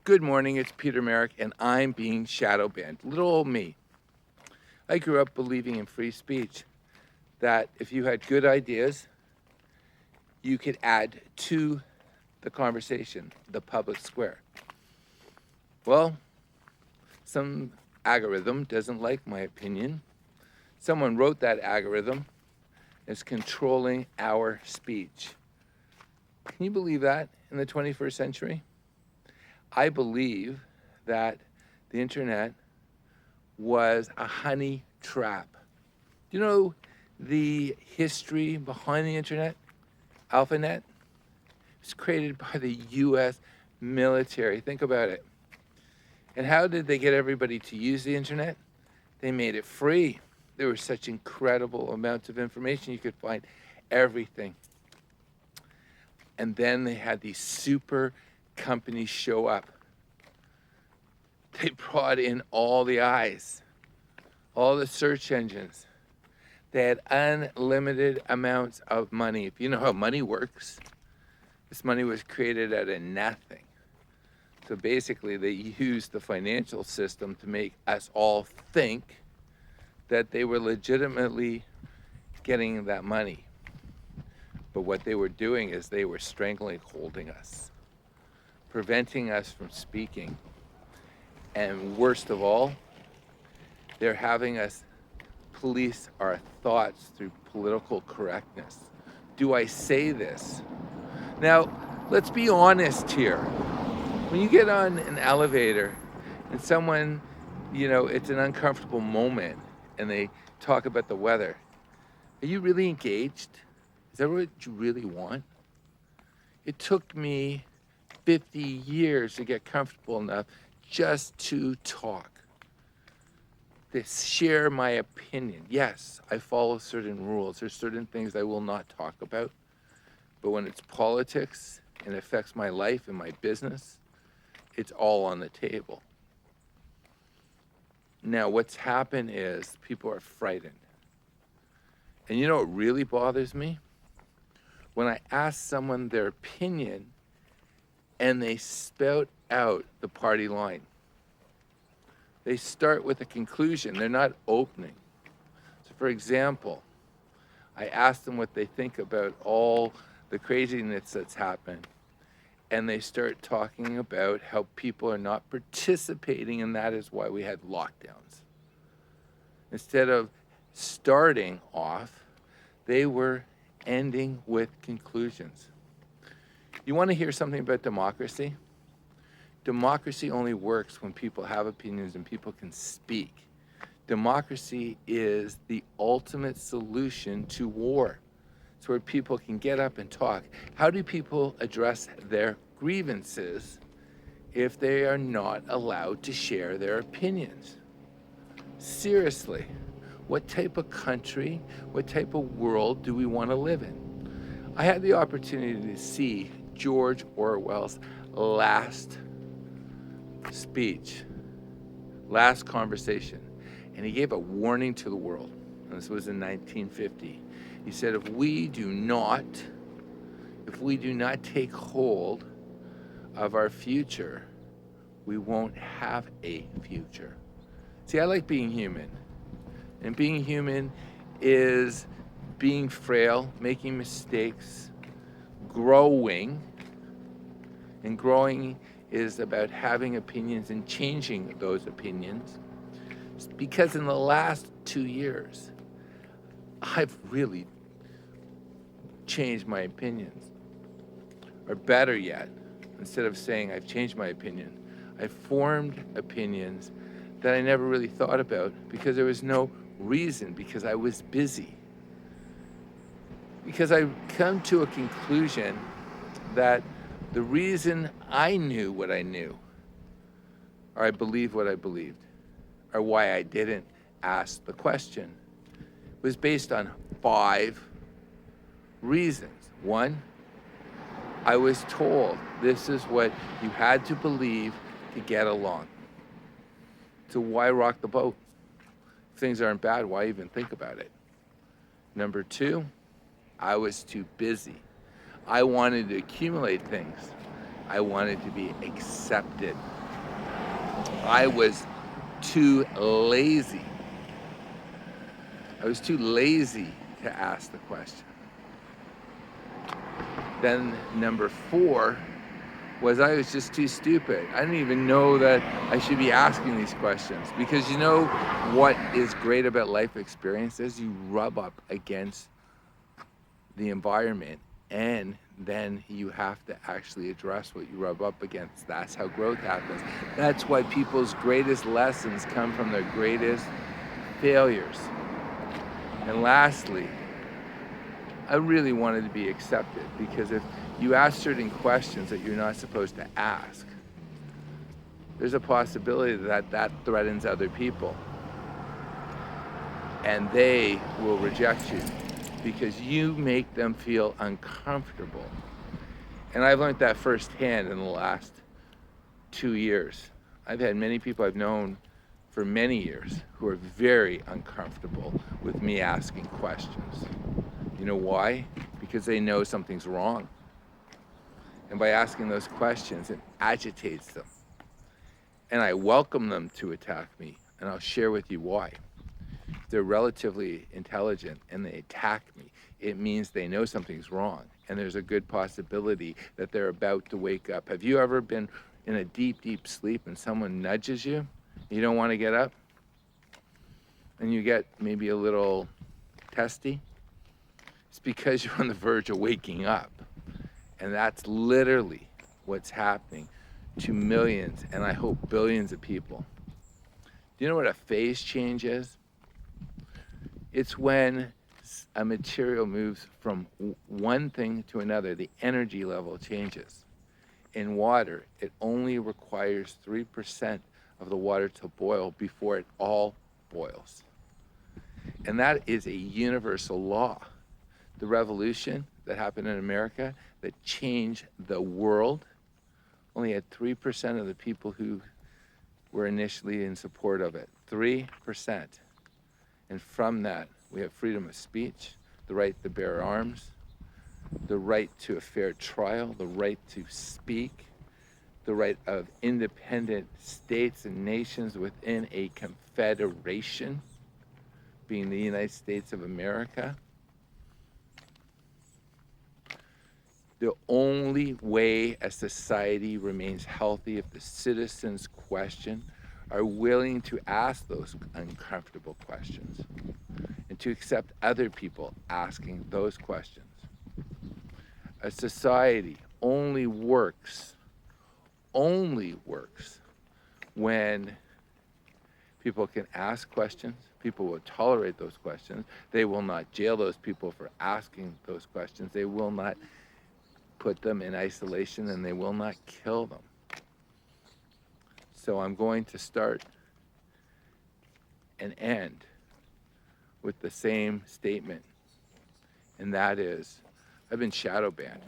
Good morning, it's Peter Merrick, and I'm being shadow banned. Little old me. I grew up believing in free speech, that if you had good ideas, you could add to the conversation, the public square. Well, some algorithm doesn't like my opinion. Someone wrote that algorithm. It's controlling our speech. Can you believe that in the 21st century? I believe that the internet was a honey trap. Do you know the history behind the internet? AlphaNet? It was created by the US military. Think about it. And how did they get everybody to use the internet? They made it free. There were such incredible amounts of information. You could find everything. And then they had these super companies show up. They brought in all the eyes, all the search engines. They had unlimited amounts of money. If you know how money works, this money was created out of nothing. So basically, they used the financial system to make us all think that they were legitimately getting that money. But what they were doing is they were strangling, holding us, preventing us from speaking. And worst of all, they're having us police our thoughts through political correctness. Do I say this? Now, let's be honest here. When you get on an elevator and someone, it's an uncomfortable moment and they talk about the weather, are you really engaged? Is that what you really want? It took me 50 years to get comfortable enough just to talk, to share my opinion. Yes, I follow certain rules. There's certain things I will not talk about. But when it's politics and it affects my life and my business, it's all on the table. Now, what's happened is people are frightened. And you know what really bothers me? When I ask someone their opinion and they spout out the party line. They start with a conclusion. They're not opening. So for example, I asked them what they think about all the craziness that's happened. And they start talking about how people are not participating, and that is why we had lockdowns. Instead of starting off, they were ending with conclusions. You want to hear something about democracy? Democracy only works when people have opinions and people can speak. Democracy is the ultimate solution to war. It's where people can get up and talk. How do people address their grievances if they are not allowed to share their opinions? Seriously, what type of country, what type of world do we want to live in? I had the opportunity to see George Orwell's last speech, last conversation, and he gave a warning to the world. And this was in 1950. He said, if we do not take hold of our future, we won't have a future. See, I like being human. And being human is being frail, making mistakes, growing. And growing is about having opinions and changing those opinions. Because in the last 2 years, I've really changed my opinions. Or better yet, instead of saying I've changed my opinion, I formed opinions that I never really thought about because there was no reason, because I was busy. Because I've come to a conclusion that the reason I knew what I knew, or I believed what I believed, or why I didn't ask the question, was based on 5 reasons. 1, I was told this is what you had to believe to get along. So why rock the boat? If things aren't bad, why even think about it? Number 2, I was too busy. I wanted to accumulate things. I wanted to be accepted. I was too lazy. I was too lazy to ask the question. Then number 4 was I was just too stupid. I didn't even know that I should be asking these questions, because you know what is great about life experiences? You rub up against the environment, and then you have to actually address what you rub up against. That's how growth happens. That's why people's greatest lessons come from their greatest failures. And lastly, I really wanted to be accepted, because if you ask certain questions that you're not supposed to ask, there's a possibility that that threatens other people, and they will reject you because you make them feel uncomfortable. And I've learned that firsthand in the last 2 years. I've had many people I've known for many years who are very uncomfortable with me asking questions. You know why? Because they know something's wrong. And by asking those questions, it agitates them. And I welcome them to attack me, and I'll share with you why. If they're relatively intelligent and they attack me, it means they know something's wrong, and there's a good possibility that they're about to wake up. Have you ever been in a deep, deep sleep and someone nudges you, and you don't want to get up, and you get maybe a little testy? It's because you're on the verge of waking up. And that's literally what's happening to millions, and I hope billions of people. Do you know what a phase change is? It's when a material moves from one thing to another. The energy level changes. In water, it only requires 3% of the water to boil before it all boils. And that is a universal law. The revolution that happened in America that changed the world only had 3% of the people who were initially in support of it. 3%. And from that, we have freedom of speech, the right to bear arms, the right to a fair trial, the right to speak, the right of independent states and nations within a confederation, being the United States of America. The only way a society remains healthy if the citizens are willing to ask those uncomfortable questions and to accept other people asking those questions. A society only works when people can ask questions. People will tolerate those questions. They will not jail those people for asking those questions. They will not put them in isolation, and they will not kill them. So I'm going to start and end with the same statement, and that is, I've been shadow banned,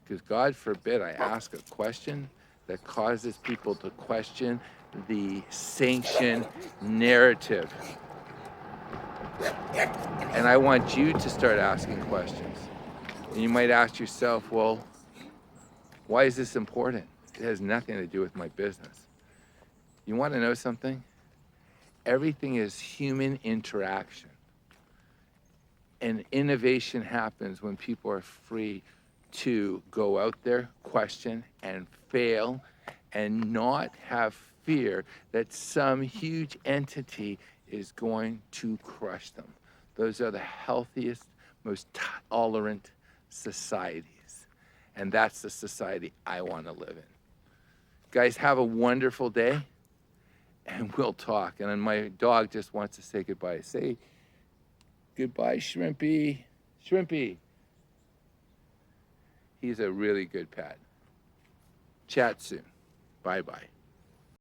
because God forbid I ask a question that causes people to question the sanctioned narrative. And I want you to start asking questions. And you might ask yourself, well, why is this important? It has nothing to do with my business. You want to know something? Everything is human interaction. And innovation happens when people are free to go out there, question, and fail, and not have fear that some huge entity is going to crush them. Those are the healthiest, most tolerant societies. And that's the society I want to live in. Guys, have a wonderful day, and we'll talk. And then my dog just wants to say goodbye. Say goodbye, Shrimpy. Shrimpy. He's a really good pet. Chat soon. Bye-bye.